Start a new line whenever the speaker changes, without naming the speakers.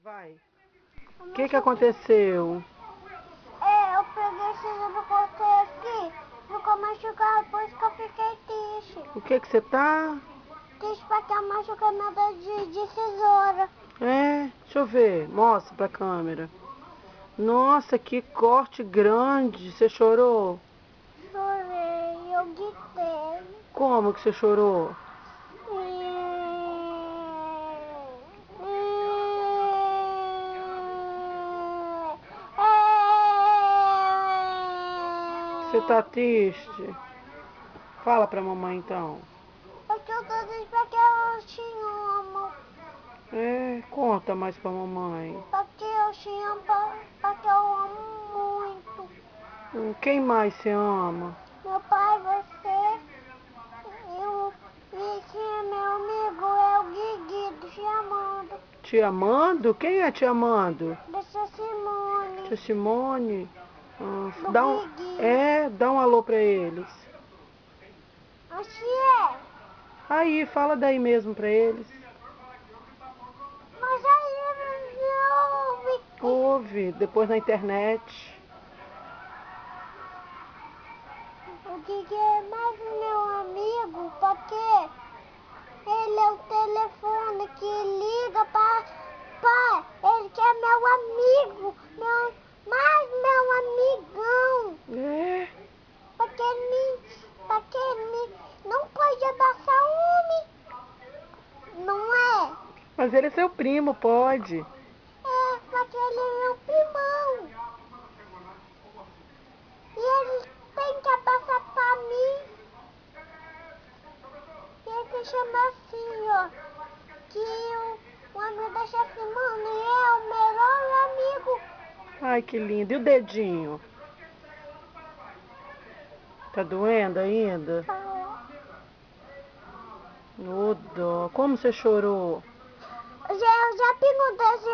Vai. O que aconteceu?
Eu peguei esse livro, cortei aqui, ficou machucado, por isso que eu fiquei triste.
O que você tá?
Triste porque eu machuquei meu dedo de tesoura.
Deixa eu ver. Mostra pra câmera. Nossa, que corte grande. Você chorou?
Chorei, eu gritei.
Como que você chorou? Você tá triste? Fala pra mamãe então.
Porque eu tô triste porque eu te amo.
Conta mais pra mamãe.
Porque eu te amo, porque eu amo muito.
Quem mais você ama?
Meu pai, você, e que é meu amigo é o Guigui, te amando.
Te amando? Quem é te amando?
Dessa Simone.
Tia Simone?
Do
Dá
Guigui.
dá um alô pra eles.
Assim é.
Aí, fala daí mesmo pra eles.
Mas aí eu não
Ouve, depois na internet.
o Guigui é mais meu amigo, porque ele é o telefone que liga para pai. Ele que é meu amigo, mais meu amigão. Porque ele não pode abraçar homem, não é?
Mas ele é seu primo, pode.
Porque ele é meu primão. E ele tem que abraçar pra mim. E ele chama assim, ó, que o amigo da chefe Simone é o melhor amigo.
Ai, que lindo. E o dedinho? Tá doendo ainda? Ô, dó. Como você chorou?
Eu já perguntei se